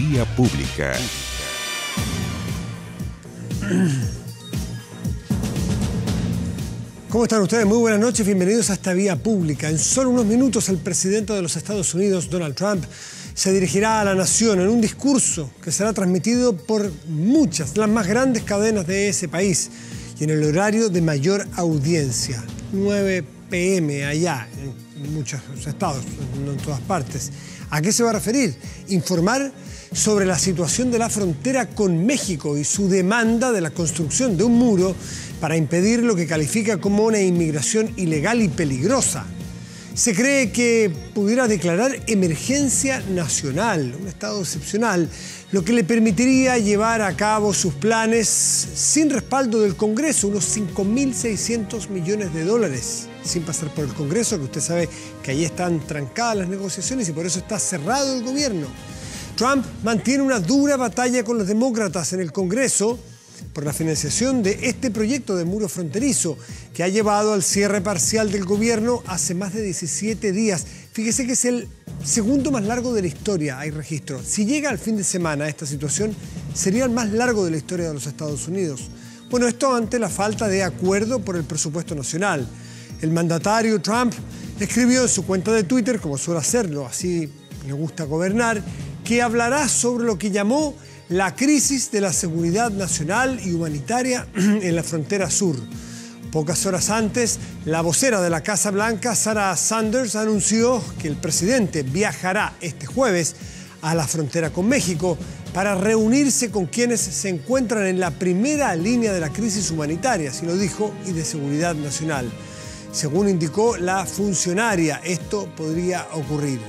Vía Pública. ¿Cómo están ustedes? Muy buenas noches, bienvenidos a esta Vía Pública. En solo unos minutos el presidente de los Estados Unidos, Donald Trump, se dirigirá a la nación en un discurso que será transmitido por muchas, las más grandes cadenas de ese país y en el horario de mayor audiencia, 9 p.m. allá, en muchos estados, no en todas partes. ¿A qué se va a referir? Informar sobre la situación de la frontera con México y su demanda de la construcción de un muro para impedir lo que califica como una inmigración ilegal y peligrosa. Se cree que pudiera declarar emergencia nacional, un estado excepcional, lo que le permitiría llevar a cabo sus planes sin respaldo del Congreso, unos 5.600 millones de dólares, sin pasar por el Congreso, que usted sabe que ahí están trancadas las negociaciones y por eso está cerrado el gobierno. Trump mantiene una dura batalla con los demócratas en el Congreso por la financiación de este proyecto de muro fronterizo que ha llevado al cierre parcial del gobierno hace más de 17 días. Fíjese que es el segundo más largo de la historia, hay registro. Si llega al fin de semana esta situación, sería el más largo de la historia de los Estados Unidos. Bueno, esto ante la falta de acuerdo por el presupuesto nacional. El mandatario Trump escribió en su cuenta de Twitter, como suele hacerlo, así le gusta gobernar, que hablará sobre lo que llamó la crisis de la seguridad nacional y humanitaria en la frontera sur. Pocas horas antes, la vocera de la Casa Blanca, Sarah Sanders, anunció que el presidente viajará este jueves a la frontera con México para reunirse con quienes se encuentran en la primera línea de la crisis humanitaria, así lo dijo, y de seguridad nacional. Según indicó la funcionaria, esto podría ocurrir.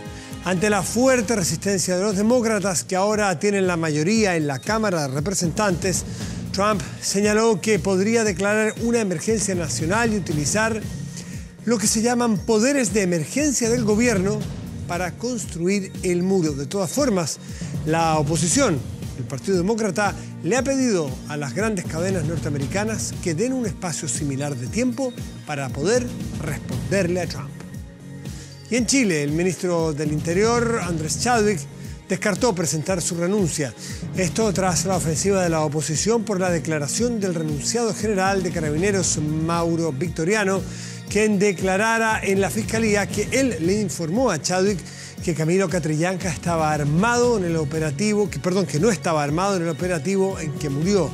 Ante la fuerte resistencia de los demócratas, que ahora tienen la mayoría en la Cámara de Representantes, Trump señaló que podría declarar una emergencia nacional y utilizar lo que se llaman poderes de emergencia del gobierno para construir el muro. De todas formas, la oposición, el Partido Demócrata, le ha pedido a las grandes cadenas norteamericanas que den un espacio similar de tiempo para poder responderle a Trump. Y en Chile, el ministro del Interior, Andrés Chadwick, descartó presentar su renuncia. Esto tras la ofensiva de la oposición por la declaración del renunciado general de Carabineros, Mauro Victoriano, quien declarara en la Fiscalía que él le informó a Chadwick que Camilo Catrillanca estaba armado en el operativo, que no estaba armado en el operativo en que murió.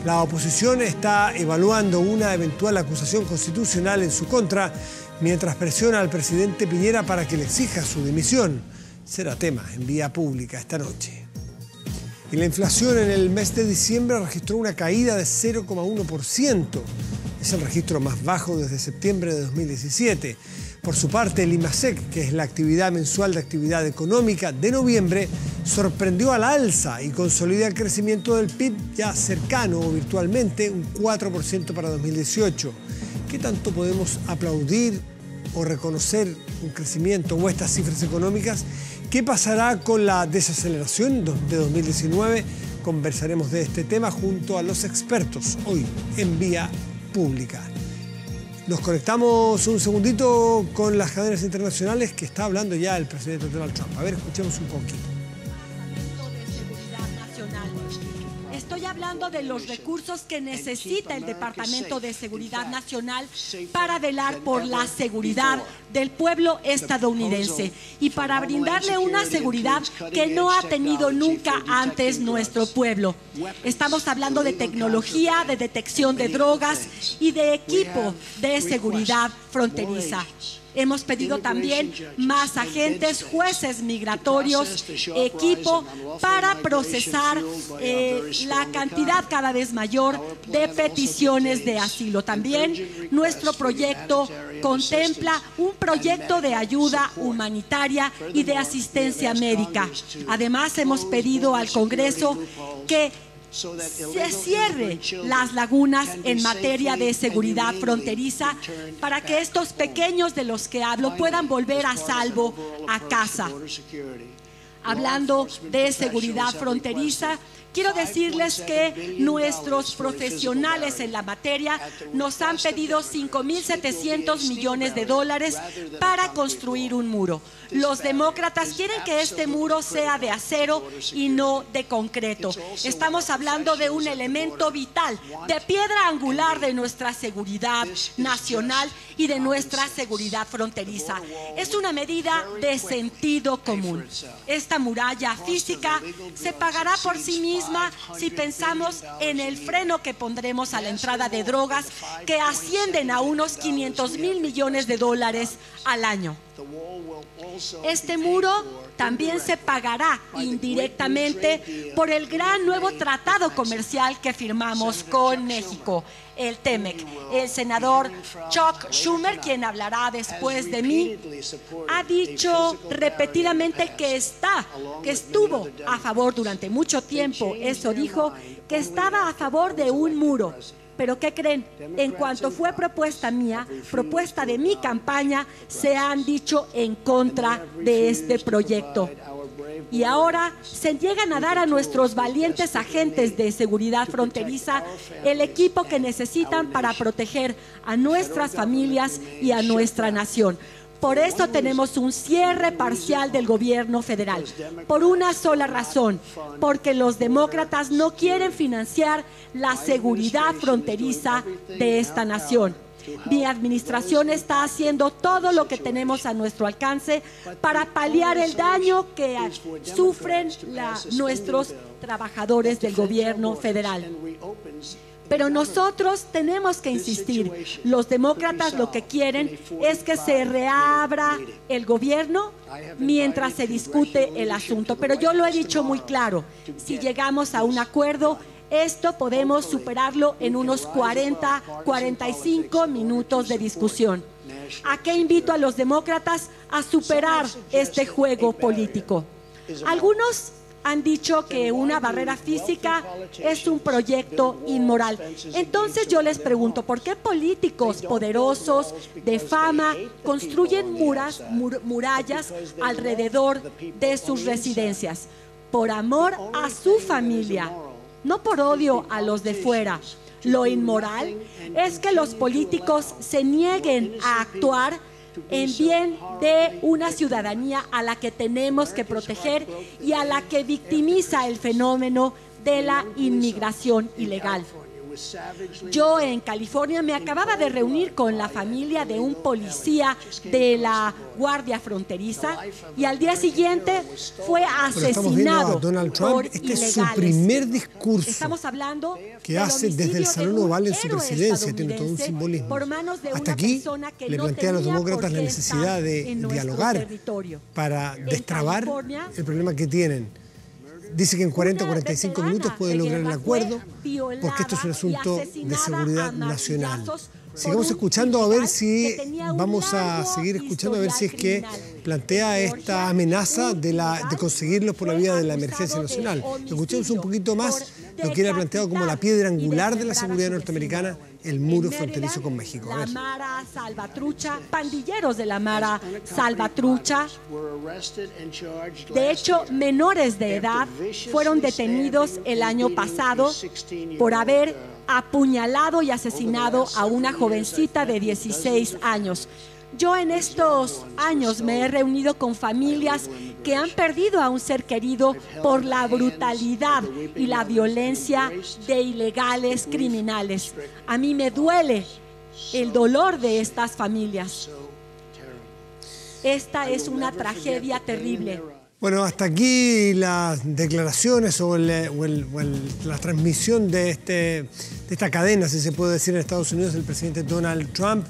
La oposición está evaluando una eventual acusación constitucional en su contra, mientras presiona al presidente Piñera para que le exija su dimisión. Será tema en Vía Pública esta noche. Y la inflación en el mes de diciembre registró una caída de 0,1%. Es el registro más bajo desde septiembre de 2017. Por su parte, el IMASEC, que es la actividad mensual de actividad económica de noviembre, sorprendió al alza y consolida el crecimiento del PIB ya cercano o virtualmente un 4% para 2018. ¿Qué tanto podemos aplaudir o reconocer un crecimiento o estas cifras económicas? ¿Qué pasará con la desaceleración de 2019? Conversaremos de este tema junto a los expertos hoy en Vía Pública. Nos conectamos un segundito con las cadenas internacionales que está hablando ya el presidente Donald Trump. A ver, escuchemos un poquito. Estoy hablando de los recursos que necesita el Departamento de Seguridad Nacional para velar por la seguridad del pueblo estadounidense y para brindarle una seguridad que no ha tenido nunca antes nuestro pueblo. Estamos hablando de tecnología, de detección de drogas y de equipo de seguridad fronteriza. Hemos pedido también más agentes, jueces migratorios, equipo para procesar la cantidad cada vez mayor de peticiones de asilo. También nuestro proyecto contempla un proyecto de ayuda humanitaria y de asistencia médica. Además, hemos pedido al Congreso que se cierre las lagunas en materia de seguridad fronteriza para que estos pequeños de los que hablo puedan volver a salvo a casa. hablando de seguridad fronteriza, quiero decirles que nuestros profesionales en la materia nos han pedido 5.700 millones de dólares para construir un muro. Los demócratas quieren que este muro sea de acero y no de concreto. Estamos hablando de un elemento vital, de piedra angular de nuestra seguridad nacional y de nuestra seguridad fronteriza. Es una medida de sentido común. Esta muralla física se pagará por sí misma si pensamos en el freno que pondremos a la entrada de drogas que ascienden a unos 500.000 millones de dólares al año. Este muro también se pagará indirectamente por el gran nuevo tratado comercial que firmamos con México, el TEMEC. El senador Chuck Schumer, quien hablará después de mí, ha dicho repetidamente que estuvo a favor durante mucho tiempo, eso dijo, que estaba a favor de un muro. Pero ¿qué creen? En cuanto fue propuesta mía, propuesta de mi campaña, se han dicho en contra de este proyecto. Y ahora se niegan a dar a nuestros valientes agentes de seguridad fronteriza el equipo que necesitan para proteger a nuestras familias y a nuestra nación. Por eso tenemos un cierre parcial del gobierno federal, por una sola razón, porque los demócratas no quieren financiar la seguridad fronteriza de esta nación. Mi administración está haciendo todo lo que tenemos a nuestro alcance para paliar el daño que sufren nuestros trabajadores del gobierno federal. Pero nosotros tenemos que insistir. Los demócratas lo que quieren es que se reabra el gobierno mientras se discute el asunto. Pero yo lo he dicho muy claro, si llegamos a un acuerdo, esto podemos superarlo en unos 40, 45 minutos de discusión. ¿A qué invito a los demócratas? A superar este juego político. Algunos han dicho que una barrera física es un proyecto inmoral. Entonces yo les pregunto, ¿por qué políticos poderosos de fama construyen murallas alrededor de sus residencias? Por amor a su familia, no por odio a los de fuera. Lo inmoral es que los políticos se nieguen a actuar en bien de una ciudadanía a la que tenemos que proteger y a la que victimiza el fenómeno de la inmigración ilegal. Yo en California me acababa de reunir con la familia de un policía de la Guardia Fronteriza y al día siguiente fue asesinado Donald Trump. por este ilegales. Es su primer discurso Estamos hablando que hace desde el Salón Oval en su héroe presidencia, tiene todo un simbolismo. por manos de Hasta una aquí persona que le no plantea a los tenía demócratas por la qué necesidad estar de en nuestro dialogar territorio. para En destrabar California, el problema que tienen. Dice que en 40 o 45 minutos puede lograr el acuerdo, porque esto es un asunto de seguridad nacional. Sigamos escuchando a ver si vamos a seguir escuchando a ver si es que plantea esta amenaza de conseguirlos por la vía de la emergencia nacional. Escuchemos un poquito más lo que él ha planteado como la piedra angular de la seguridad norteamericana, el muro fronterizo con México. La Mara Salvatrucha, pandilleros de la Mara Salvatrucha. De hecho, menores de edad fueron detenidos el año pasado por haber apuñalado y asesinado a una jovencita de 16 años. Yo en estos años me he reunido con familias que han perdido a un ser querido por la brutalidad y la violencia de ilegales criminales. A mí me duele el dolor de estas familias. Esta es una tragedia terrible. Bueno, hasta aquí las declaraciones o la transmisión de esta cadena, si se puede decir, en Estados Unidos, del presidente Donald Trump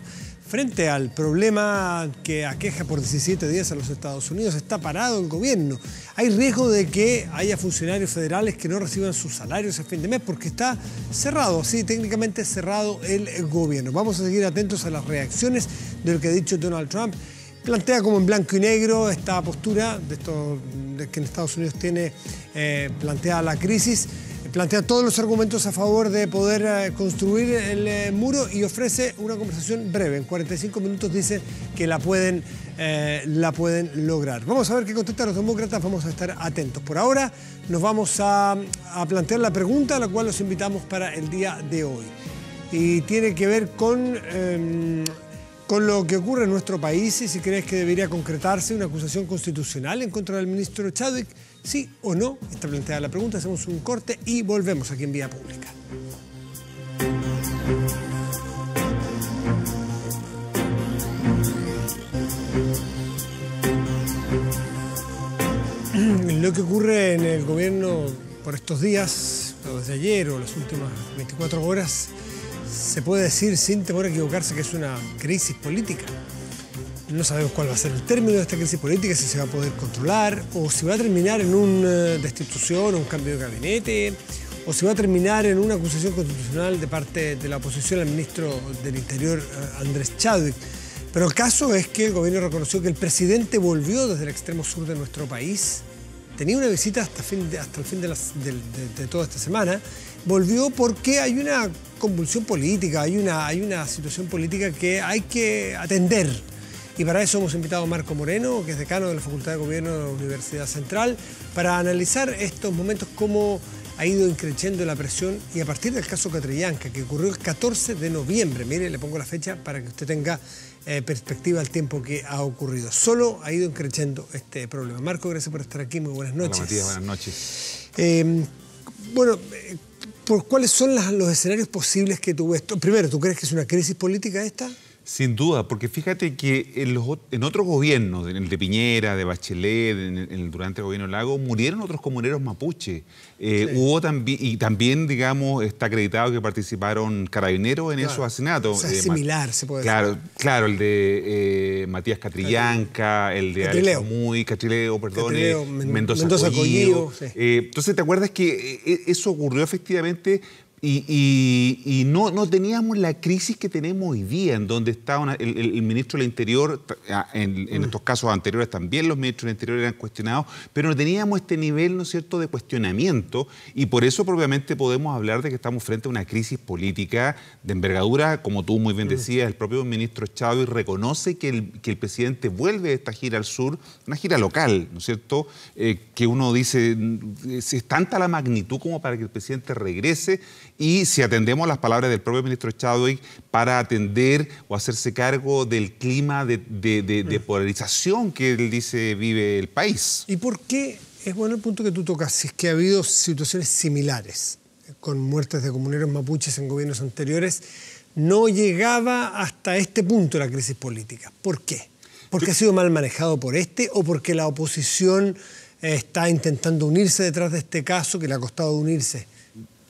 frente al problema que aqueja por 17 días a los Estados Unidos. Está parado el gobierno. Hay riesgo de que haya funcionarios federales que no reciban sus salarios a fin de mes porque está cerrado, sí, técnicamente cerrado el gobierno. Vamos a seguir atentos a las reacciones de lo que ha dicho Donald Trump. Plantea como en blanco y negro esta postura de que en Estados Unidos tiene planteada la crisis, plantea todos los argumentos a favor de poder construir el muro y ofrece una conversación breve. En 45 minutos dice que la pueden la pueden lograr. Vamos a ver qué contestan los demócratas, vamos a estar atentos. Por ahora nos vamos a plantear la pregunta a la cual los invitamos para el día de hoy. Y tiene que ver con lo que ocurre en nuestro país y si crees que debería concretarse una acusación constitucional en contra del ministro Chadwick, sí o no. Está planteada la pregunta, hacemos un corte y volvemos aquí en Vía Pública. Lo que ocurre en el gobierno por estos días, o desde ayer o las últimas 24 horas, se puede decir sin temor a equivocarse que es una crisis política. No sabemos cuál va a ser el término de esta crisis política, si se va a poder controlar, o si va a terminar en una destitución o un cambio de gabinete, o si va a terminar en una acusación constitucional de parte de la oposición al ministro del Interior, Andrés Chadwick. Pero el caso es que el gobierno reconoció que el presidente volvió desde el extremo sur de nuestro país. Tenía una visita hasta el fin de toda esta semana. Volvió porque hay una convulsión política, hay una situación política que hay que atender. Y para eso hemos invitado a Marco Moreno, que es decano de la Facultad de Gobierno de la Universidad Central, para analizar estos momentos, cómo ha ido increciendo la presión y a partir del caso Catrillanca, que ocurrió el 14 de noviembre. Mire, le pongo la fecha para que usted tenga perspectiva al tiempo que ha ocurrido. Solo ha ido increciendo este problema. Marco, gracias por estar aquí. Muy buenas noches. Hola, Matías, buenas noches. ¿Cuáles son los escenarios posibles que tú ves? Primero, ¿tú crees que es una crisis política esta? Sin duda, porque fíjate que en otros gobiernos, en el de Piñera, de Bachelet, durante el gobierno Lago, murieron otros comuneros mapuche. Sí. Hubo también, digamos, está acreditado que participaron carabineros en esos asesinatos. O sea, similar, se puede decir. Claro, el de Matías Catrillanca, el de Alex Muy, Catrileo, perdón, Mendoza Collido. Sí. Entonces, ¿te acuerdas que eso ocurrió efectivamente? Y no teníamos la crisis que tenemos hoy día, en donde está el ministro del Interior, en estos casos anteriores también los ministros del Interior eran cuestionados, pero no teníamos este nivel, ¿no es cierto?, de cuestionamiento, y por eso propiamente podemos hablar de que estamos frente a una crisis política de envergadura, como tú muy bien decías. El propio ministro Chadwick reconoce que el presidente vuelve de esta gira al sur, una gira local, ¿no es cierto?, que uno dice, es tanta la magnitud como para que el presidente regrese. Y si atendemos las palabras del propio ministro Chadwick, para atender o hacerse cargo del clima de polarización que él dice vive el país. ¿Y por qué es bueno el punto que tú tocas? Si es que ha habido situaciones similares, con muertes de comuneros mapuches en gobiernos anteriores, no llegaba hasta este punto la crisis política. ¿Por qué? ¿Porque ha sido mal manejado por o porque la oposición está intentando unirse detrás de este caso, que le ha costado unirse?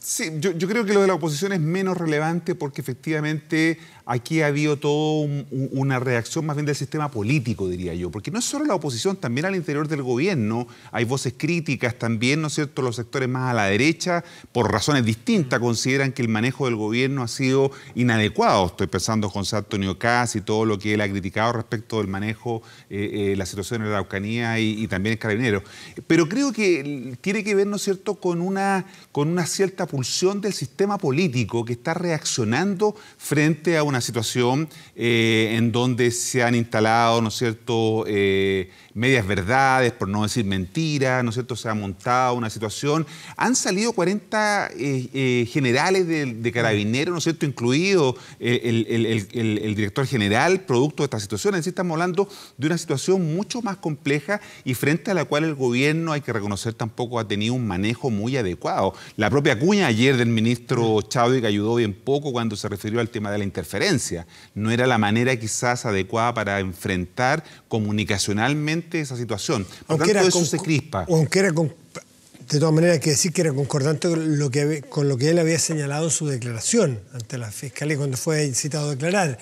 Sí, yo creo que lo de la oposición es menos relevante porque efectivamente aquí ha habido toda una reacción más bien del sistema político, diría yo, porque no es solo la oposición, también al interior del gobierno hay voces críticas también, ¿no es cierto? Los sectores más a la derecha, por razones distintas, consideran que el manejo del gobierno ha sido inadecuado. Estoy pensando en José Antonio Kast y todo lo que él ha criticado respecto del manejo, la situación en la Araucanía y también el Carabinero. Pero creo que tiene que ver, ¿no es cierto?, con una cierta pulsión del sistema político que está reaccionando frente a una situación en donde se han instalado, ¿no es cierto?, medias verdades, por no decir mentiras, ¿no es cierto?, se ha montado una situación. Han salido 40 generales de Carabineros, ¿no es cierto?, incluido el director general, producto de esta situación. Es decir, estamos hablando de una situación mucho más compleja y frente a la cual el gobierno, hay que reconocer, tampoco ha tenido un manejo muy adecuado. La propia cuña ayer del ministro Chadwick ayudó bien poco cuando se refirió al tema de la interferencia. No era la manera quizás adecuada para enfrentar comunicacionalmente esa situación. Por tanto, eso se crispa. Aunque era de todas maneras hay que decir que era concordante con lo que él había señalado en su declaración ante la Fiscalía cuando fue citado a declarar.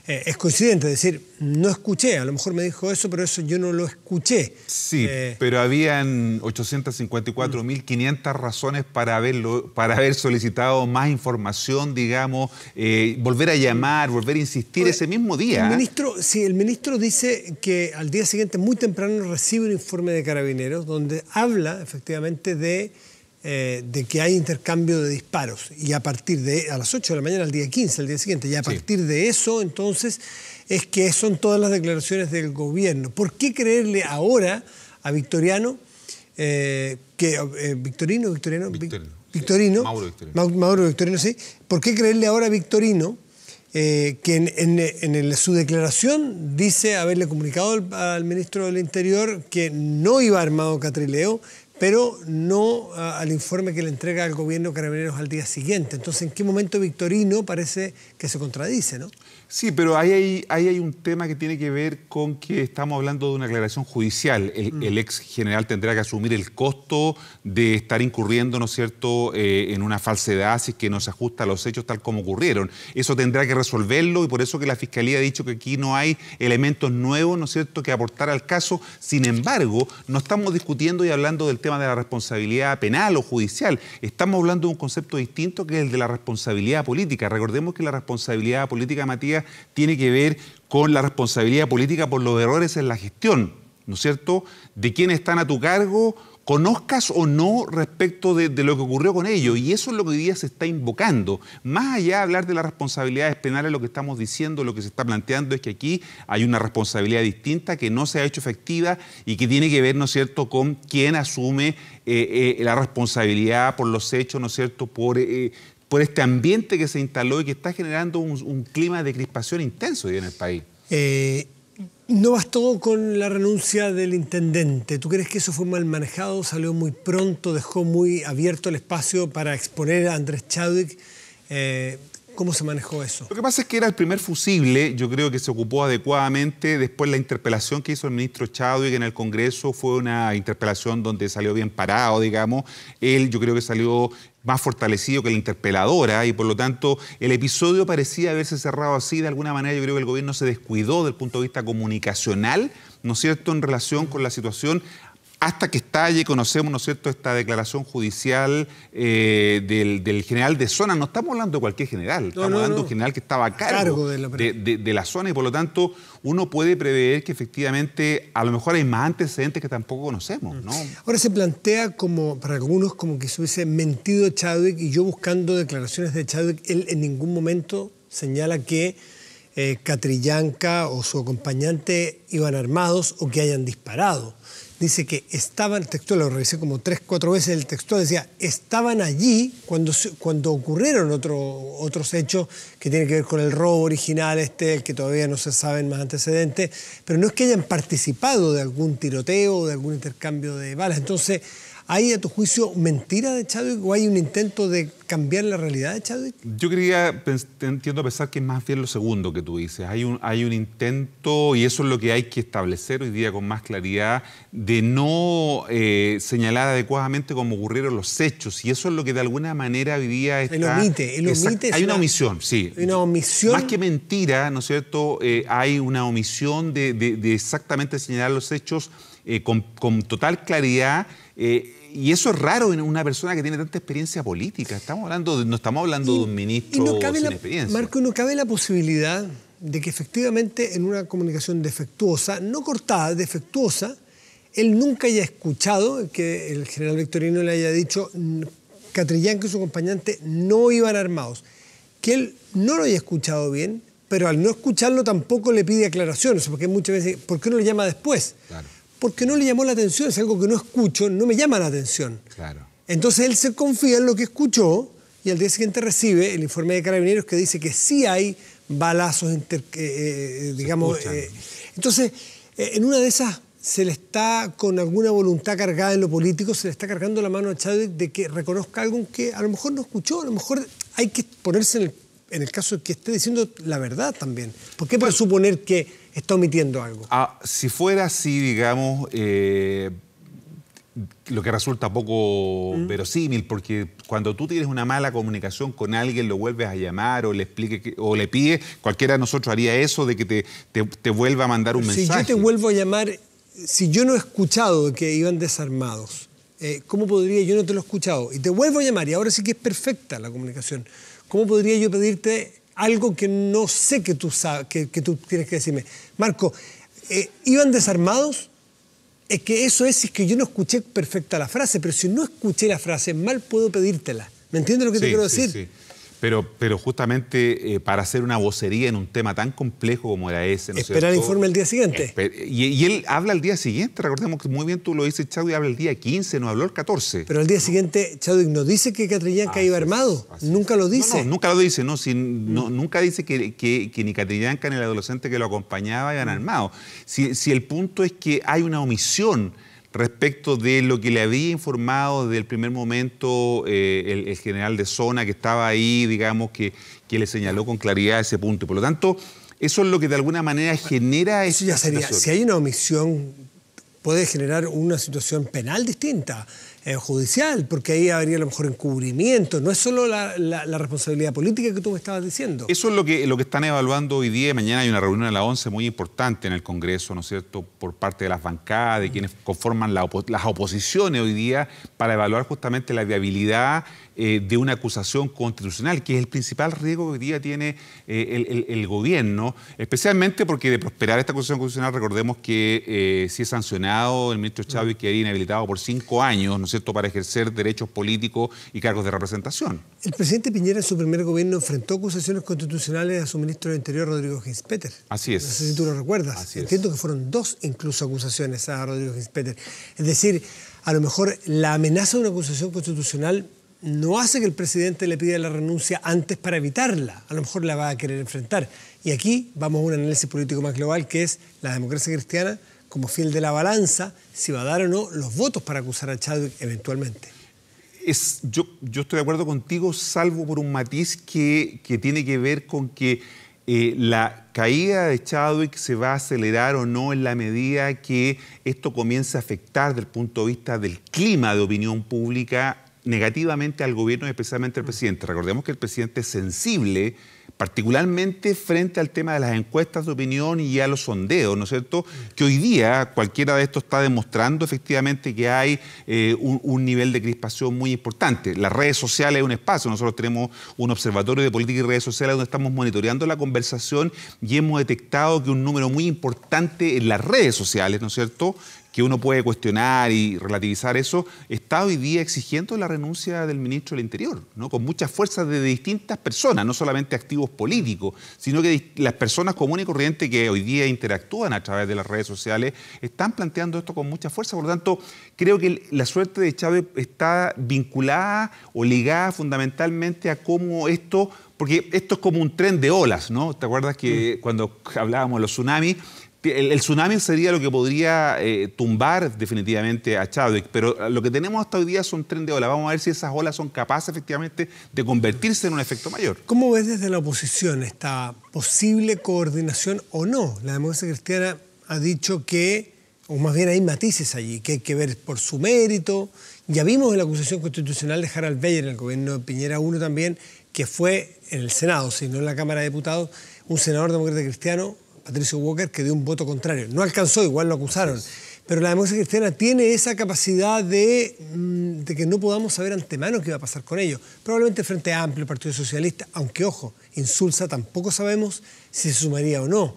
Es coincidente, es decir, no escuché, a lo mejor me dijo eso, pero eso yo no lo escuché. Sí, pero habían 854.500 razones para haber solicitado más información, digamos, volver a llamar, volver a insistir ese mismo día. El ministro dice que al día siguiente, muy temprano, recibe un informe de Carabineros donde habla efectivamente de de que hay intercambio de disparos. Y a partir de, a las 8 de la mañana, al día 15, al día siguiente, y a partir de eso, entonces, es que son todas las declaraciones del gobierno. ¿Por qué creerle ahora a Victoriano, Victorino, Mauro Victorino, sí? ¿Por qué creerle ahora a Victorino que en su declaración dice haberle comunicado al ministro del Interior que no iba armado Catrileo, pero no al informe que le entrega al gobierno Carabineros al día siguiente? Entonces, ¿en qué momento Victorino parece que se contradice, no? Sí, pero ahí hay un tema que tiene que ver con que estamos hablando de una aclaración judicial. El ex general tendrá que asumir el costo de estar incurriendo, ¿no es cierto?, en una falsedad si es que no se ajusta a los hechos tal como ocurrieron. Eso tendrá que resolverlo y por eso que la Fiscalía ha dicho que aquí no hay elementos nuevos, ¿no es cierto?, que aportar al caso. Sin embargo, no estamos discutiendo y hablando del tema de la responsabilidad penal o judicial. Estamos hablando de un concepto distinto que es el de la responsabilidad política. Recordemos que la responsabilidad política, Matías, tiene que ver con la responsabilidad política por los errores en la gestión, ¿no es cierto?, de quienes están a tu cargo, conozcas o no respecto de lo que ocurrió con ellos. Y eso es lo que hoy día se está invocando. Más allá de hablar de las responsabilidades penales, lo que estamos diciendo, lo que se está planteando es que aquí hay una responsabilidad distinta que no se ha hecho efectiva y que tiene que ver, ¿no es cierto?, con quién asume la responsabilidad por los hechos, ¿no es cierto?, por este ambiente que se instaló y que está generando un clima de crispación intenso hoy en el país. No bastó con la renuncia del intendente. ¿Tú crees que eso fue mal manejado? ¿Salió muy pronto? ¿Dejó muy abierto el espacio para exponer a Andrés Chadwick? ¿Cómo se manejó eso? Lo que pasa es que era el primer fusible, yo creo que se ocupó adecuadamente. Después la interpelación que hizo el ministro Chadwick en el Congreso fue una interpelación donde salió bien parado, digamos. Él yo creo que salió más fortalecido que la interpeladora y por lo tanto el episodio parecía haberse cerrado así. De alguna manera yo creo que el gobierno se descuidó desde el punto de vista comunicacional, ¿no es cierto?, en relación con la situación. Hasta que estalle, conocemos, ¿no es cierto?, esta declaración judicial del general de zona. No estamos hablando de cualquier general, estamos hablando de un general que estaba a cargo de la zona y por lo tanto uno puede prever que efectivamente a lo mejor hay más antecedentes que tampoco conocemos, ¿no? Ahora se plantea como, para algunos, como que se hubiese mentido Chadwick, y yo buscando declaraciones de Chadwick, él en ningún momento señala que Catrillanca o su acompañante iban armados o que hayan disparado. Dice que estaban, el textual lo revisé como 3 o 4 veces, el textual decía, estaban allí cuando ocurrieron otros hechos que tienen que ver con el robo original, el que todavía no se saben más antecedentes, pero no es que hayan participado de algún tiroteo o de algún intercambio de balas. Entonces, ¿hay, a tu juicio, mentira de Chadwick o hay un intento de cambiar la realidad de Chadwick? Yo entiendo pensar que es más bien lo segundo que tú dices. Hay un intento, y eso es lo que hay que establecer hoy día con más claridad, de no señalar adecuadamente cómo ocurrieron los hechos. Y eso es lo que de alguna manera hoy día está... Él omite. Hay una omisión, sí. Hay una omisión. Más que mentira, ¿no es cierto?, hay una omisión de exactamente señalar los hechos con total claridad. Y eso es raro en una persona que tiene tanta experiencia política. No estamos hablando de un ministro sin experiencia. Marco, ¿no cabe la posibilidad de que efectivamente en una comunicación defectuosa, no cortada, defectuosa, él nunca haya escuchado que el general Victorino le haya dicho Catrillanca y su acompañante no iban armados? Que él no lo haya escuchado bien, pero al no escucharlo tampoco le pide aclaraciones, porque muchas veces, ¿por qué no le llama después? Claro. Porque no le llamó la atención, es algo que no escucho, no me llama la atención. Claro. Entonces él se confía en lo que escuchó y al día siguiente recibe el informe de Carabineros que dice que sí hay balazos, digamos. Entonces, en una de esas se le está, con alguna voluntad cargada en lo político, se le está cargando la mano a Chadwick de que reconozca algo que a lo mejor no escuchó, a lo mejor hay que ponerse en el caso de que esté diciendo la verdad también. ¿Por qué presuponer que está omitiendo algo? Si fuera así, digamos, lo que resulta poco verosímil, porque cuando tú tienes una mala comunicación con alguien, lo vuelves a llamar o le explique o le pide, cualquiera de nosotros haría eso, de que te vuelva a mandar un mensaje. Si yo te vuelvo a llamar, si yo no he escuchado que iban desarmados, ¿cómo podría? Yo no te lo he escuchado y te vuelvo a llamar y ahora sí que es perfecta la comunicación. ¿Cómo podría yo pedirte algo que no sé que tú sabes, que tú tienes que decirme? Marco, ¿iban desarmados? Es que eso es si es que yo no escuché perfecta la frase, pero si no escuché la frase, mal puedo pedírtela. ¿Me entiendes lo que te quiero decir? Sí. Pero justamente para hacer una vocería en un tema tan complejo como era ese, ¿no es cierto? Esperar el informe el día siguiente. Y él habla el día siguiente, recordemos que muy bien tú lo dices, Chadwick habla el día 15, no habló el 14. Pero el día siguiente Chadwick no dice que Catrillanca iba armado, nunca lo dice. No, nunca lo dice, nunca dice que ni Catrillanca ni el adolescente que lo acompañaba iban armados. Si el punto es que hay una omisión respecto de lo que le había informado desde el primer momento el general de zona que estaba ahí, digamos, que le señaló con claridad ese punto. Y por lo tanto, eso es lo que de alguna manera genera eso ya sería, si hay una omisión, puede generar una situación penal distinta, judicial, porque ahí habría a lo mejor encubrimiento. No es solo la responsabilidad política que tú me estabas diciendo. Eso es lo que están evaluando hoy día. Mañana hay una reunión a las 11 muy importante en el Congreso, ¿no es cierto?, por parte de las bancadas, de quienes conforman las oposiciones hoy día, para evaluar justamente la viabilidad de una acusación constitucional, que es el principal riesgo que hoy día tiene el gobierno, especialmente porque de prosperar esta acusación constitucional, recordemos que si es sancionado, el ministro Chadwick quedaría inhabilitado por 5 años, ¿no es cierto?, para ejercer derechos políticos y cargos de representación. El presidente Piñera en su primer gobierno enfrentó acusaciones constitucionales a su ministro del Interior, Rodrigo Ginspeter. Así es. No sé si tú lo recuerdas. Así es. Entiendo que fueron 2 incluso acusaciones a Rodrigo Ginspeter. Es decir, a lo mejor la amenaza de una acusación constitucional no hace que el presidente le pida la renuncia antes para evitarla. A lo mejor la va a querer enfrentar. Y aquí vamos a un análisis político más global, que es la democracia cristiana como fiel de la balanza, si va a dar o no los votos para acusar a Chadwick eventualmente. Yo estoy de acuerdo contigo, salvo por un matiz que tiene que ver con que la caída de Chadwick se va a acelerar o no en la medida que esto comience a afectar desde el punto de vista del clima de opinión pública negativamente al gobierno y especialmente al presidente. Recordemos que el presidente es sensible, particularmente frente al tema de las encuestas de opinión y a los sondeos, ¿no es cierto? Que hoy día cualquiera de estos está demostrando efectivamente que hay un nivel de crispación muy importante. Las redes sociales es un espacio, nosotros tenemos un observatorio de política y redes sociales donde estamos monitoreando la conversación y hemos detectado que un número muy importante en las redes sociales, ¿no es cierto?, que uno puede cuestionar y relativizar eso, está hoy día exigiendo la renuncia del ministro del Interior, ¿no?, con muchas fuerzas de distintas personas, no solamente activos políticos, sino que las personas comunes y corrientes que hoy día interactúan a través de las redes sociales están planteando esto con mucha fuerza. Por lo tanto, creo que la suerte de Chávez está vinculada o ligada fundamentalmente a cómo esto, porque esto es como un tren de olas, ¿no? ¿Te acuerdas que cuando hablábamos de los tsunamis? El tsunami sería lo que podría tumbar definitivamente a Chadwick, pero lo que tenemos hasta hoy día es un tren de olas. Vamos a ver si esas olas son capaces efectivamente de convertirse en un efecto mayor. ¿Cómo ves desde la oposición esta posible coordinación o no? La democracia cristiana ha dicho que, o más bien hay matices allí, que hay que ver por su mérito. Ya vimos en la acusación constitucional de Harald Beyer, en el gobierno de Piñera 1 también, que fue en el Senado, si no en la Cámara de Diputados, un senador demócrata cristiano, Patricio Walker, que dio un voto contrario. No alcanzó, igual lo acusaron. Pero la democracia cristiana tiene esa capacidad de que no podamos saber antemano qué va a pasar con ellos. Probablemente el Frente Amplio, el Partido Socialista, aunque, ojo, Insulza, tampoco sabemos si se sumaría o no.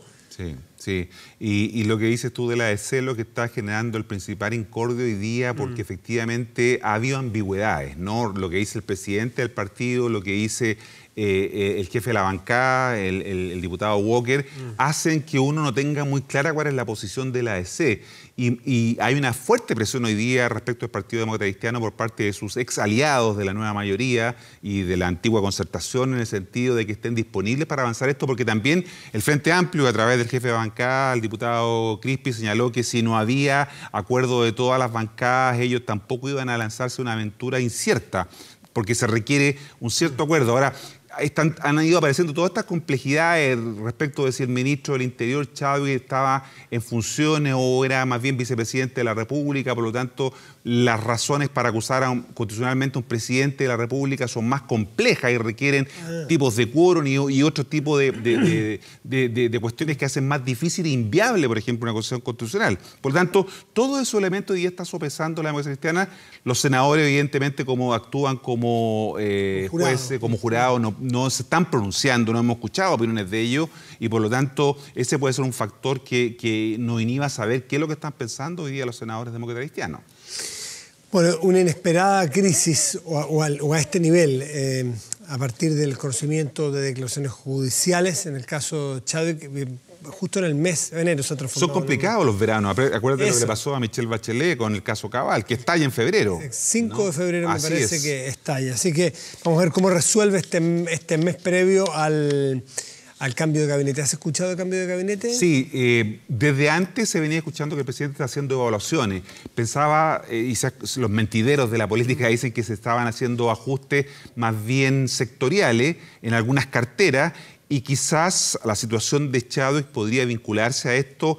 Sí. Y lo que dices tú de la EC, lo que está generando el principal incordio hoy día, porque efectivamente ha habido ambigüedades, ¿no? Lo que dice el presidente del partido, lo que dice el jefe de la bancada, el diputado Walker, hacen que uno no tenga muy clara cuál es la posición de la EC. Y hay una fuerte presión hoy día respecto al Partido Demócrata Cristiano por parte de sus ex aliados de la nueva mayoría y de la antigua concertación, en el sentido de que estén disponibles para avanzar esto, porque también el Frente Amplio, a través del jefe de bancada, el diputado Crispi, señaló que si no había acuerdo de todas las bancadas, ellos tampoco iban a lanzarse una aventura incierta, porque se requiere un cierto acuerdo. Ahora, han ido apareciendo todas estas complejidades respecto de si el ministro del Interior, Chadwick, estaba en funciones o era más bien vicepresidente de la República. Por lo tanto, las razones para acusar constitucionalmente a un presidente de la República son más complejas y requieren tipos de quórum y otro tipo de cuestiones que hacen más difícil e inviable, por ejemplo, una acusación constitucional. Por lo tanto, todos esos elementos hoy día está sopesando la democracia cristiana. Los senadores, evidentemente, como actúan como jueces, como jurados, no se están pronunciando, no hemos escuchado opiniones de ellos y por lo tanto ese puede ser un factor que nos inhiba a saber qué es lo que están pensando hoy día los senadores demócratas cristianos. Bueno, una inesperada crisis o a este nivel, a partir del conocimiento de declaraciones judiciales, en el caso Chadwick, justo en el mes de enero se ha transformado. Son complicados los veranos. Acuérdate lo que le pasó a Michelle Bachelet con el caso Cabal, que estalla en febrero. 5 de febrero me parece que estalla. Así que vamos a ver cómo resuelve este mes previo al cambio de gabinete. ¿Has escuchado el cambio de gabinete? Sí, desde antes se venía escuchando que el presidente está haciendo evaluaciones. Pensaba, y los mentideros de la política dicen que se estaban haciendo ajustes más bien sectoriales en algunas carteras y quizás la situación de Chadwick podría vincularse a esto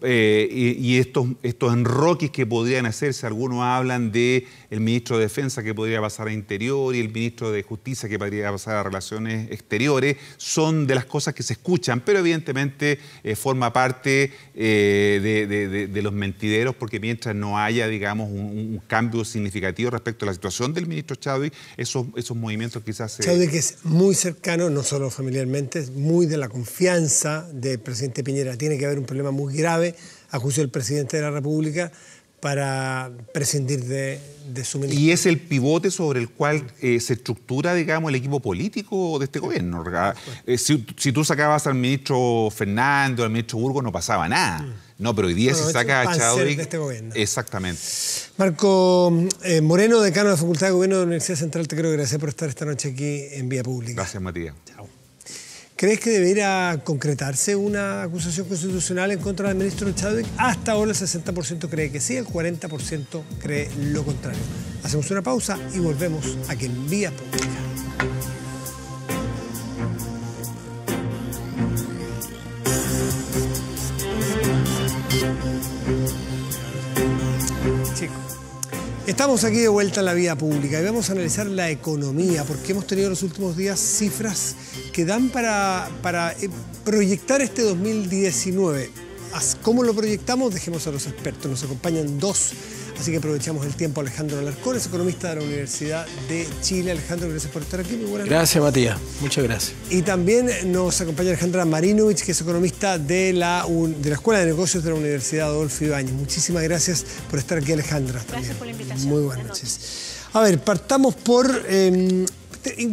y estos enroques que podrían hacerse. Algunos hablan del ministro de Defensa que podría pasar a Interior y el ministro de Justicia que podría pasar a Relaciones Exteriores. Son de las cosas que se escuchan, pero evidentemente forma parte de los mentideros, porque mientras no haya, digamos, un cambio significativo respecto a la situación del ministro Chadwick, esos movimientos quizás... Chadwick es muy cercano, no solo familiarmente, es muy de la confianza del presidente Piñera. Tiene que haber un problema muy grave a juicio del presidente de la República para prescindir de su ministro. Y es el pivote sobre el cual se estructura, digamos, el equipo político de este gobierno. Si tú sacabas al ministro Fernández o al ministro Burgos, no pasaba nada. No, pero hoy día se saca a Chadwick. De este gobierno. Exactamente. Marco Moreno, decano de la Facultad de Gobierno de la Universidad Central, te quiero agradecer por estar esta noche aquí en Vía Pública. Gracias, Matías. Chao. ¿Crees que debería concretarse una acusación constitucional en contra del ministro Chadwick? Hasta ahora el 60% cree que sí, el 40% cree lo contrario. Hacemos una pausa y volvemos aquí en Vía Pública. Chicos, estamos aquí de vuelta en la Vía Pública y vamos a analizar la economía, porque hemos tenido en los últimos días cifras que dan para proyectar este 2019. ¿Cómo lo proyectamos? Dejemos a los expertos. Nos acompañan dos, así que aprovechamos el tiempo. Alejandro Alarcón es economista de la Universidad de Chile. Alejandro, gracias por estar aquí. Muy buenas noches. Gracias, Matías. Muchas gracias. Y también nos acompaña Alejandra Marinovich, que es economista de la Escuela de Negocios de la Universidad Adolfo Ibáñez. Muchísimas gracias por estar aquí, Alejandra. Gracias por la invitación. Muy buenas noches. A ver, partamos por...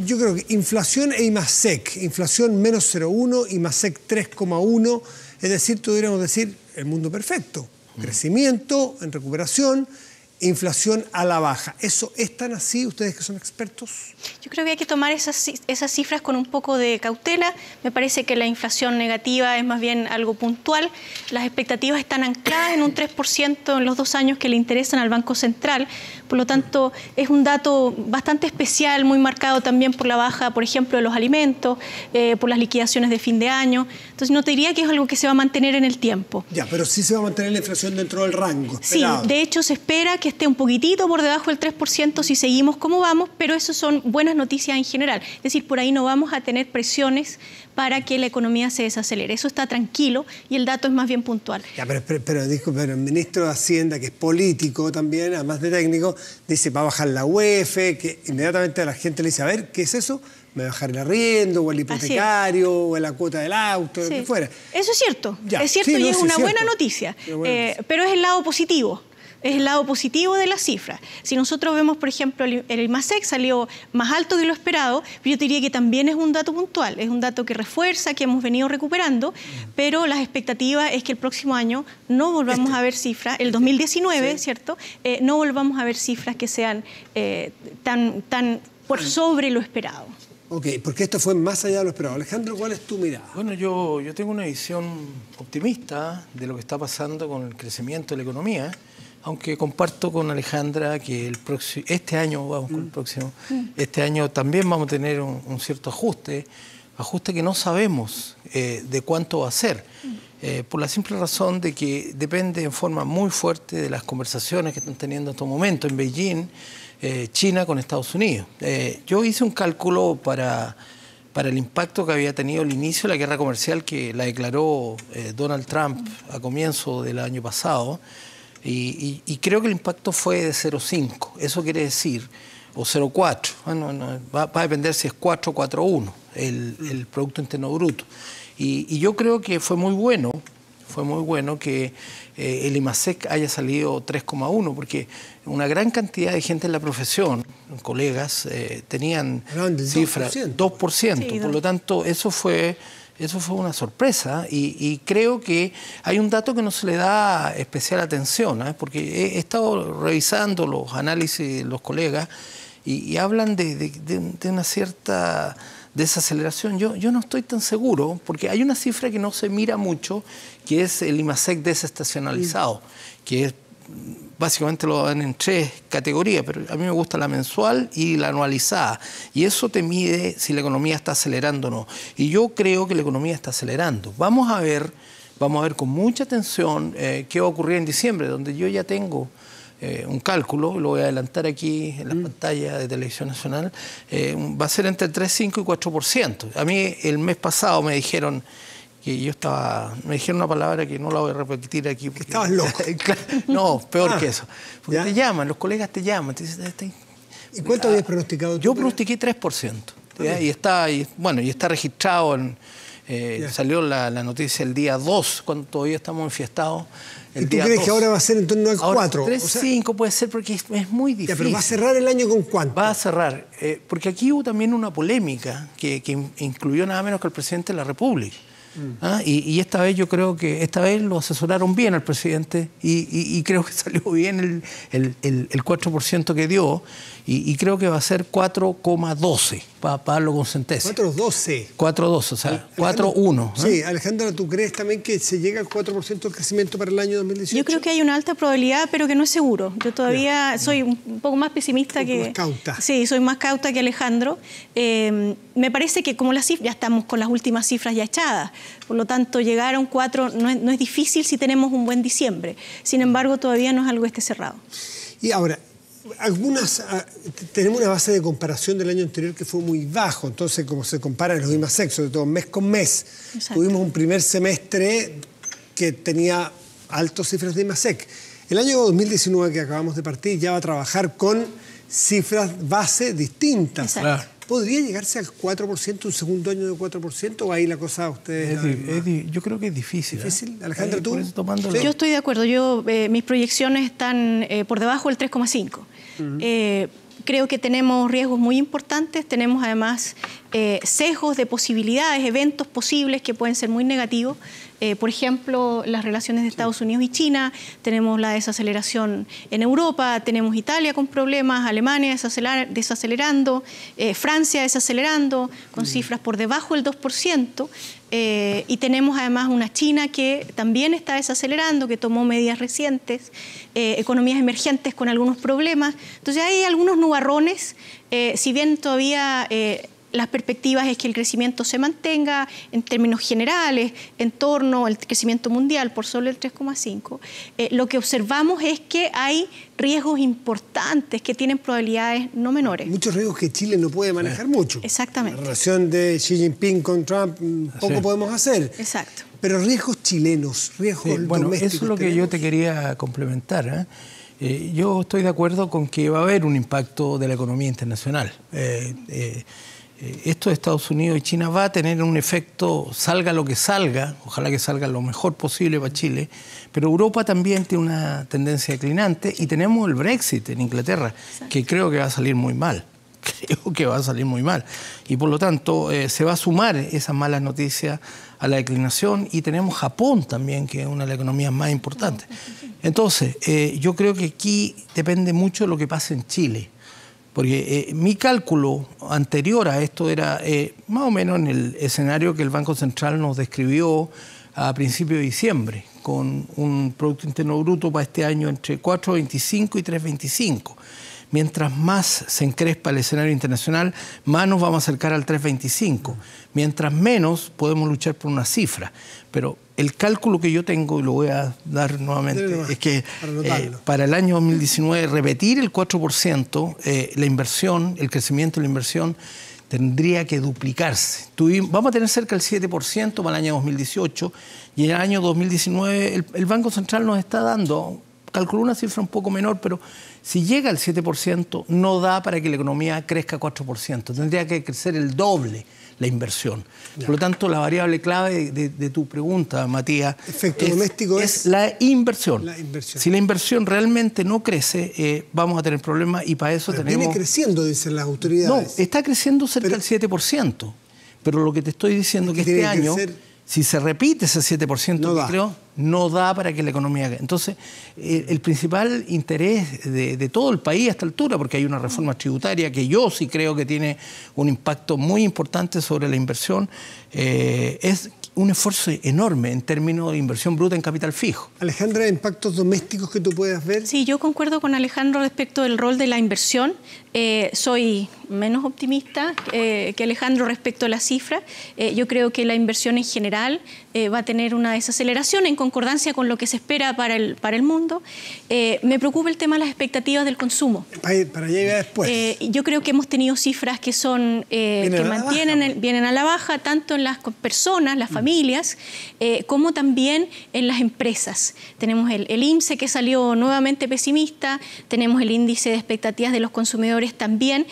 yo creo que inflación e IMASEC. Inflación menos 0,1, IMASEC 3,1. Es decir, podríamos decir el mundo perfecto. Crecimiento en recuperación, inflación a la baja. ¿Eso es tan así, ustedes que son expertos? Yo creo que hay que tomar esas cifras con un poco de cautela. Me parece que la inflación negativa es más bien algo puntual. Las expectativas están ancladas en un 3% en los 2 años que le interesan al Banco Central. Por lo tanto, es un dato bastante especial, muy marcado también por la baja, por ejemplo, de los alimentos, por las liquidaciones de fin de año. Entonces, no te diría que es algo que se va a mantener en el tiempo. Ya, pero sí se va a mantener la inflación dentro del rango esperado. Sí, de hecho, se espera que esté un poquitito por debajo del 3% si seguimos como vamos, pero eso son buenas noticias en general. Es decir, por ahí no vamos a tener presiones para que la economía se desacelere. Eso está tranquilo y el dato es más bien puntual. Ya, pero el ministro de Hacienda, que es político también, además de técnico, dice va a bajar la UEF, que inmediatamente a la gente le dice, a ver, ¿qué es eso? ¿Me va a bajar el arriendo, o el hipotecario, o la cuota del auto, lo que fuera? Eso es cierto. Ya. Es cierto, Sí, y no, es sí, una cierto. buena noticia, pero es el lado positivo. Es el lado positivo de las cifras. Si nosotros vemos, por ejemplo, el IMASEC salió más alto que lo esperado, yo te diría que también es un dato puntual, es un dato que refuerza, que hemos venido recuperando, pero las expectativas es que el próximo año no volvamos a ver cifras, el 2019, sí, ¿cierto? No volvamos a ver cifras que sean tan por sobre lo esperado. Ok, porque esto fue más allá de lo esperado. Alejandro, ¿cuál es tu mirada? Bueno, yo tengo una visión optimista de lo que está pasando con el crecimiento de la economía, aunque comparto con Alejandra que este año, vamos con el próximo, este año también vamos a tener un cierto ajuste que no sabemos de cuánto va a ser, por la simple razón de que depende en forma muy fuerte de las conversaciones que están teniendo en estos momentos en Beijing, China con Estados Unidos. Yo hice un cálculo para el impacto que había tenido el inicio de la guerra comercial que la declaró Donald Trump a comienzo del año pasado, y creo que el impacto fue de 0,5. Eso quiere decir o 0,4. Bueno, va a depender si es 4 o 4,1 el Producto Interno Bruto. Y yo creo que fue muy bueno que el IMASEC haya salido 3,1, porque una gran cantidad de gente en la profesión, colegas, tenían cifras 2%. Sí, por lo tanto, eso fue una sorpresa y creo que hay un dato que no se le da especial atención, porque he estado revisando los análisis de los colegas y hablan de una cierta desaceleración. Yo no estoy tan seguro, porque hay una cifra que no se mira mucho, que es el IMASEC desestacionalizado, que es, básicamente lo dan en 3 categorías, pero a mí me gusta la mensual y la anualizada. Y eso te mide si la economía está acelerando o no. Y yo creo que la economía está acelerando. Vamos a ver con mucha atención qué va a ocurrir en diciembre, donde yo ya tengo un cálculo, lo voy a adelantar aquí en la pantalla de Televisión Nacional, va a ser entre el 3,5 y 4%. A mí el mes pasado me dijeron que me dijeron una palabra que no la voy a repetir aquí. Que estabas loco. No, peor que eso. Porque te llaman, los colegas te llaman. Te dicen, ¿Y cuánto habías pronosticado tú? Yo pronostiqué 3%. Y está registrado salió la noticia el día 2, cuando todavía estamos enfiestados. ¿Y tú crees que ahora va a ser en torno al 4? 3,5 puede ser, porque es muy difícil. Pero va a cerrar el año con ¿cuánto? Va a cerrar, porque aquí hubo también una polémica que incluyó nada menos que al presidente de la República. Y esta vez yo creo que lo asesoraron bien al presidente y creo que salió bien el 4% que dio, y creo que va a ser 4,12 para darlo con centésimo. 4,12. 4,12, o sea, 4,1. Sí, Alejandra, ¿tú crees también que se llega al 4% de crecimiento para el año 2018? Yo creo que hay una alta probabilidad, pero que no es seguro. Yo todavía soy un poco más pesimista que... Más cauta. Sí, soy más cauta que Alejandro. Me parece que como ya estamos con las últimas cifras ya echadas, por lo tanto llegar a un 4 no es difícil si tenemos un buen diciembre. Sin embargo, todavía no es algo que esté cerrado. Y ahora, tenemos una base de comparación del año anterior que fue muy bajo, entonces como se comparan los IMASEC, sobre todo mes con mes, Exacto. Tuvimos un primer semestre que tenía altas cifras de IMASEC. El año 2019 que acabamos de partir ya va a trabajar con cifras base distintas. Exacto. ¿Podría llegarse al 4%, un segundo año de 4%, o ahí la cosa a ustedes? Yo creo que es difícil. ¿Difícil? Alejandra, ¿tú? Yo estoy de acuerdo. Mis proyecciones están por debajo del 3,5. Creo que tenemos riesgos muy importantes, tenemos además sesgos de posibilidades, eventos posibles que pueden ser muy negativos. Por ejemplo, las relaciones de Estados Unidos y China, tenemos la desaceleración en Europa, tenemos Italia con problemas, Alemania desacelerando, Francia desacelerando, con cifras por debajo del 2%, y tenemos además una China que también está desacelerando, que tomó medidas recientes, economías emergentes con algunos problemas. Entonces hay algunos nubarrones, si bien todavía... las perspectivas es que el crecimiento se mantenga en términos generales en torno al crecimiento mundial por sobre el 3,5. Lo que observamos es que hay riesgos importantes que tienen probabilidades no menores. Muchos riesgos que Chile no puede manejar mucho. Exactamente. La relación de Xi Jinping con Trump, poco podemos hacer. Exacto. Pero riesgos chilenos, riesgos domésticos. Eso es lo que yo te quería complementar. Yo estoy de acuerdo con que va a haber un impacto de la economía internacional. Esto de Estados Unidos y China va a tener un efecto, salga lo que salga, ojalá que salga lo mejor posible para Chile, pero Europa también tiene una tendencia declinante y tenemos el Brexit en Inglaterra, que creo que va a salir muy mal. Creo que va a salir muy mal. Y por lo tanto se va a sumar esas malas noticias a la declinación, y tenemos Japón también, que es una de las economías más importantes. Entonces, yo creo que aquí depende mucho de lo que pase en Chile. Porque mi cálculo anterior a esto era más o menos en el escenario que el Banco Central nos describió a principios de diciembre, con un Producto Interno Bruto para este año entre 4,25 y 3,25. Mientras más se encrespa el escenario internacional, más nos vamos a acercar al 3,25. Mientras menos, podemos luchar por una cifra. Pero el cálculo que yo tengo, y lo voy a dar nuevamente, es que para el año 2019 repetir el 4%, la inversión, el crecimiento de la inversión tendría que duplicarse. Vamos a tener cerca del 7% para el año 2018, y en el año 2019 el Banco Central nos está dando calculó una cifra un poco menor, pero si llega al 7%, no da para que la economía crezca 4%. Tendría que crecer el doble la inversión. Ya. Por lo tanto, la variable clave de tu pregunta, Matías, efecto doméstico es la inversión. La inversión. Si la inversión realmente no crece, vamos a tener problemas y para eso tenemos... Viene creciendo, dicen las autoridades. No, está creciendo cerca del 7%. Pero lo que te estoy diciendo es que este año, si se repite ese 7% que creo, no da para que la economía... Entonces, el principal interés de todo el país a esta altura, porque hay una reforma tributaria que yo sí creo que tiene un impacto muy importante sobre la inversión, es un esfuerzo enorme en términos de inversión bruta en capital fijo. Alejandra, ¿impactos domésticos que tú puedas ver? Sí, yo concuerdo con Alejandro respecto del rol de la inversión. Soy menos optimista que Alejandro respecto a la cifra. Yo creo que la inversión en general va a tener una desaceleración en concordancia con lo que se espera para el mundo. Me preocupa el tema de las expectativas del consumo. Para allá iba después. Yo creo que hemos tenido cifras que son vienen a la baja, tanto en las personas, las familias, como también en las empresas. Tenemos el INSE que salió nuevamente pesimista, tenemos el índice de expectativas de los consumidores también.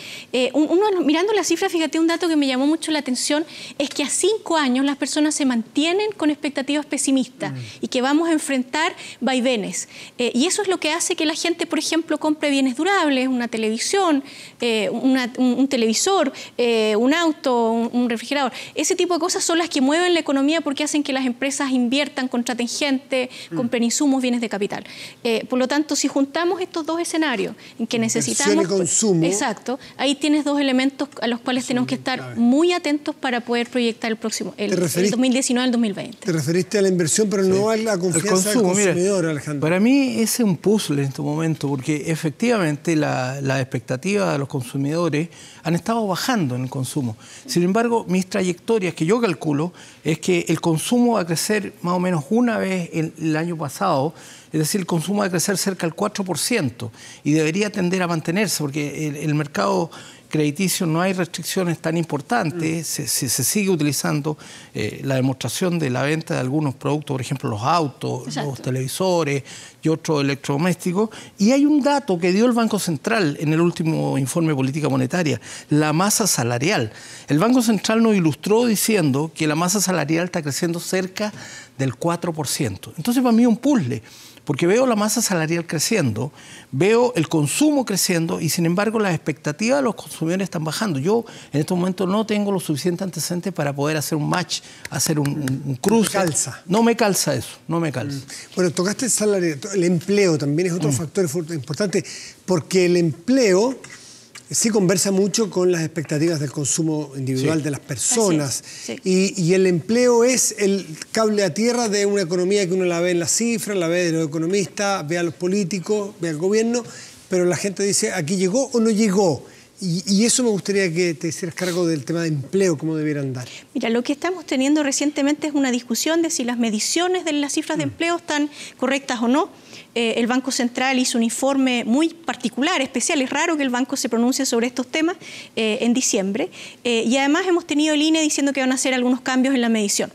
Mirando las cifras, fíjate, un dato que me llamó mucho la atención es que a 5 años las personas se mantienen con expectativas pesimistas y que vamos a enfrentar vaivenes. Y eso es lo que hace que la gente, por ejemplo, compre bienes durables, una televisión, un televisor, un auto, un refrigerador. Ese tipo de cosas son las que mueven la economía porque hacen que las empresas inviertan, contraten gente, compren insumos, bienes de capital. Por lo tanto, si juntamos estos dos escenarios en que necesitamos... y consumo. Exacto. Ahí tienes dos elementos a los cuales tenemos que estar muy atentos para poder proyectar el 2019 al 2020. Te referiste a la inversión, pero no a la confianza del consumidor, Alejandro. Para mí ese es un puzzle en este momento, porque efectivamente la expectativa de los consumidores han estado bajando en el consumo. Sin embargo, mis trayectorias que yo calculo es que el consumo va a crecer más o menos una vez el año pasado. Es decir, el consumo va a crecer cerca del 4% y debería tender a mantenerse porque el mercado crediticio no hay restricciones tan importantes, se sigue utilizando la demostración de la venta de algunos productos, por ejemplo los autos, Exacto. los televisores y otros electrodomésticos. Y hay un dato que dio el Banco Central en el último informe de política monetaria, la masa salarial. El Banco Central nos ilustró diciendo que la masa salarial está creciendo cerca del 4%. Entonces para mí es un puzzle. Porque veo la masa salarial creciendo, veo el consumo creciendo y sin embargo las expectativas de los consumidores están bajando. Yo en este momento no tengo los suficientes antecedentes para poder hacer un match, hacer un cruce. No me calza. No me calza eso, no me calza. Bueno, tocaste el salario, el empleo también es otro factor importante porque el empleo sí conversa mucho con las expectativas del consumo individual de las personas. Sí. Y el empleo es el cable a tierra de una economía que uno la ve en las cifras, la ve de los economistas, ve a los políticos, ve al gobierno, pero la gente dice, ¿aquí llegó o no llegó? Y eso me gustaría que te hicieras cargo del tema de empleo, cómo debiera andar. Mira, lo que estamos teniendo recientemente es una discusión de si las mediciones de las cifras de empleo están correctas o no. El Banco Central hizo un informe muy particular, especial. Es raro que el banco se pronuncie sobre estos temas en diciembre. Y además hemos tenido el INE diciendo que van a hacer algunos cambios en la medición.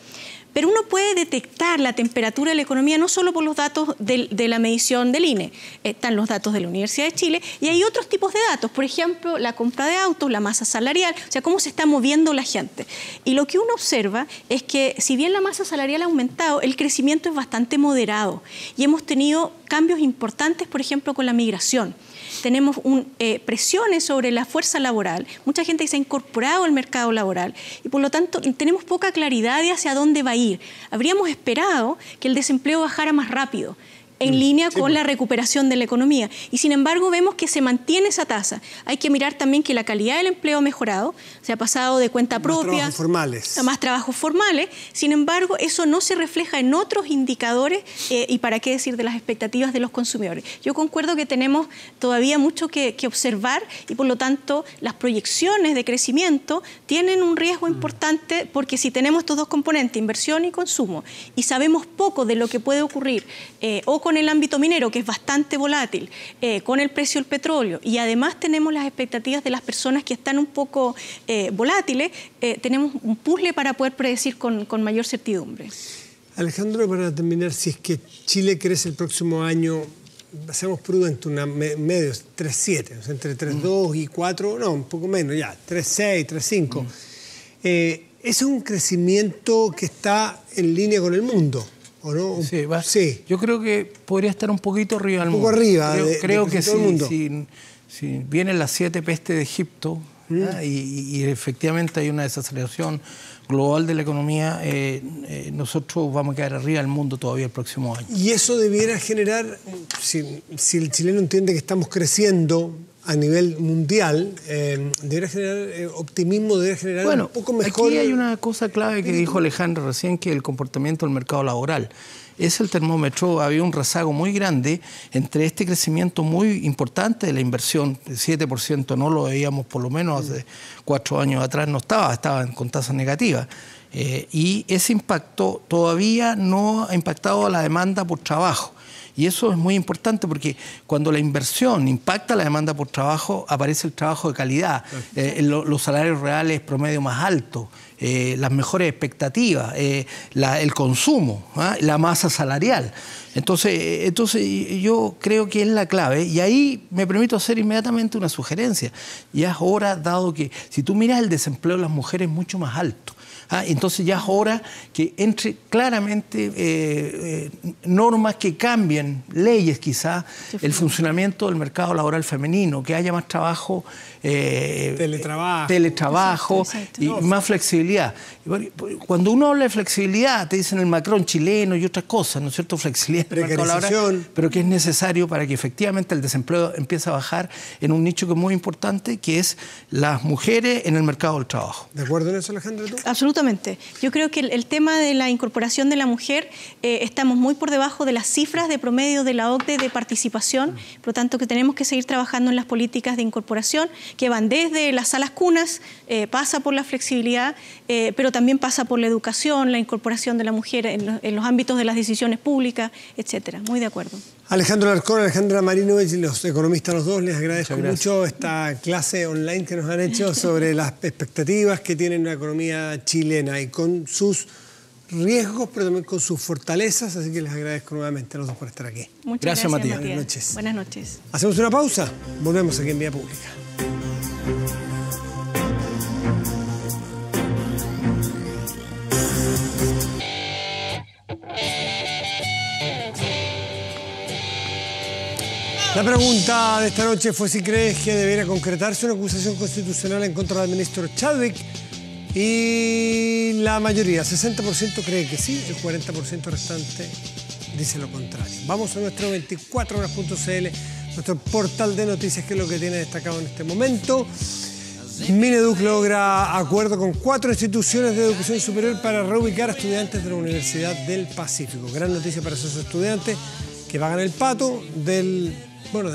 Pero uno puede detectar la temperatura de la economía no solo por los datos de la medición del INE. Están los datos de la Universidad de Chile y hay otros tipos de datos. Por ejemplo, la compra de autos, la masa salarial, o sea, cómo se está moviendo la gente. Y lo que uno observa es que si bien la masa salarial ha aumentado, el crecimiento es bastante moderado. Y hemos tenido cambios importantes, por ejemplo, con la migración. Tenemos presiones sobre la fuerza laboral, mucha gente que se ha incorporado al mercado laboral y por lo tanto tenemos poca claridad de hacia dónde va a ir. Habríamos esperado que el desempleo bajara más rápido, en línea con la recuperación de la economía. Y sin embargo vemos que se mantiene esa tasa. Hay que mirar también que la calidad del empleo ha mejorado, se ha pasado de cuenta propia a más trabajos formales. Sin embargo, eso no se refleja en otros indicadores y para qué decir de las expectativas de los consumidores. Yo concuerdo que tenemos todavía mucho que observar y por lo tanto las proyecciones de crecimiento tienen un riesgo importante porque si tenemos estos dos componentes, inversión y consumo, y sabemos poco de lo que puede ocurrir o con el ámbito minero, que es bastante volátil, con el precio del petróleo, y además tenemos las expectativas de las personas que están un poco volátiles, tenemos un puzzle para poder predecir con mayor certidumbre. Alejandro, para terminar, si es que Chile crece el próximo año seamos prudentes, medio 3.7, o sea, entre 3.2 y 4, no, un poco menos ya, 3.6, 3.5. Ese es un crecimiento que está en línea con el mundo, ¿o no? Sí, sí. Yo creo que podría estar un poquito arriba del mundo. Un poco arriba. Creo que si vienen las 7 pestes de Egipto y efectivamente hay una desaceleración global de la economía, nosotros vamos a quedar arriba del mundo todavía el próximo año. Y eso debiera generar, si el chileno entiende que estamos creciendo a nivel mundial, debería generar optimismo, debería generar un poco mejor... Aquí hay una cosa clave que dijo Alejandra recién, que es el comportamiento del mercado laboral. Es el termómetro. Había un rezago muy grande entre este crecimiento muy importante de la inversión, el 7%, no lo veíamos por lo menos hace 4 años atrás, no estaban con tasas negativas. Y ese impacto todavía no ha impactado a la demanda por trabajo. Y eso es muy importante porque cuando la inversión impacta la demanda por trabajo, aparece el trabajo de calidad, los salarios reales promedio más altos, las mejores expectativas, el consumo, la masa salarial. Entonces yo creo que es la clave y ahí me permito hacer inmediatamente una sugerencia. Ya es hora, dado que si tú miras el desempleo de las mujeres es mucho más alto. Entonces ya es hora que entre claramente normas que cambien, leyes quizás, el funcionamiento del mercado laboral femenino, que haya más trabajo, teletrabajo exacto. Y más flexibilidad. Cuando uno habla de flexibilidad, te dicen el Macron chileno y otras cosas, ¿no es cierto? Flexibilidad del mercado laboral, pero que es necesario para que efectivamente el desempleo empiece a bajar en un nicho que es muy importante, que es las mujeres en el mercado del trabajo. ¿De acuerdo en eso, Alejandra, tú? Absolutamente. Yo creo que el tema de la incorporación de la mujer, estamos muy por debajo de las cifras de promedio de la OCDE de participación, por lo tanto que tenemos que seguir trabajando en las políticas de incorporación, que van desde las salas cunas, pasa por la flexibilidad, pero también pasa por la educación, la incorporación de la mujer en los ámbitos de las decisiones públicas, etcétera. Muy de acuerdo. Alejandro Alarcón, Alejandra Marinovich, los economistas los dos, les agradezco mucho esta clase online que nos han hecho sobre las expectativas que tiene una economía chilena y con sus riesgos, pero también con sus fortalezas, así que les agradezco nuevamente a los dos por estar aquí. Muchas gracias, Matías. Buenas noches. Buenas noches. Hacemos una pausa, volvemos aquí en Vía Pública. La pregunta de esta noche fue si crees que debería concretarse una acusación constitucional en contra del ministro Chadwick y la mayoría, 60% cree que sí, el 40% restante dice lo contrario. Vamos a nuestro 24horas.cl, nuestro portal de noticias, que es lo que tiene destacado en este momento. Mineduc logra acuerdo con 4 instituciones de educación superior para reubicar a estudiantes de la Universidad del Pacífico. Gran noticia para esos estudiantes que pagan el pato de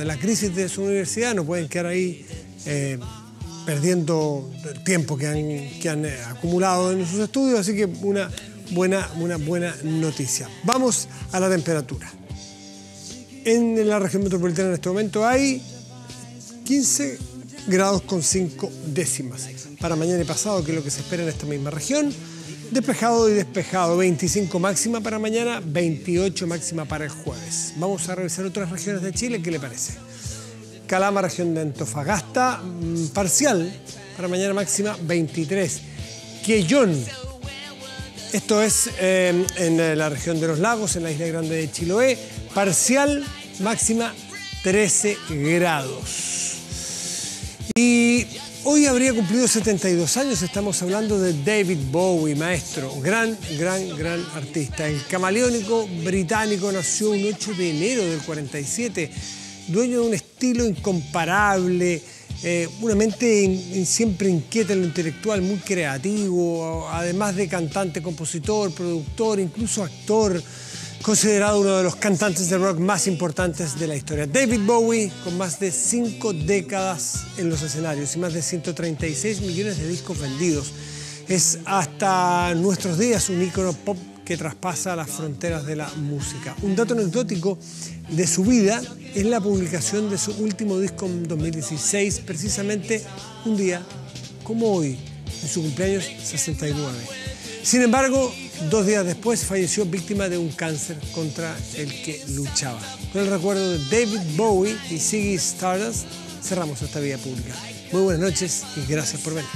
la crisis de su universidad, no pueden quedar ahí perdiendo el tiempo que han acumulado en sus estudios, así que una buena noticia. Vamos a la temperatura. En la región metropolitana en este momento hay 15 grados con 5 décimas. Para mañana y pasado, que es lo que se espera en esta misma región, despejado y despejado, 25 máxima para mañana, 28 máxima para el jueves. Vamos a revisar otras regiones de Chile, ¿qué le parece? Calama, región de Antofagasta, parcial, para mañana máxima 23. Quellón, esto es en la región de los lagos, en la isla grande de Chiloé, parcial, máxima 13 grados. Y hoy habría cumplido 72 años, estamos hablando de David Bowie, maestro, gran artista. El camaleónico británico nació un 8 de enero del 47, dueño de un estilo incomparable, una mente siempre inquieta en lo intelectual, muy creativo, además de cantante, compositor, productor, incluso actor, considerado uno de los cantantes de rock más importantes de la historia. David Bowie, con más de 5 décadas en los escenarios y más de 136 millones de discos vendidos, es hasta nuestros días un ícono pop que traspasa las fronteras de la música. Un dato anecdótico de su vida es la publicación de su último disco en 2016, precisamente un día como hoy, en su cumpleaños 69. Sin embargo, 2 días después falleció víctima de un cáncer contra el que luchaba. Con el recuerdo de David Bowie y Ziggy Stardust, cerramos esta Vía Pública. Muy buenas noches y gracias por venir.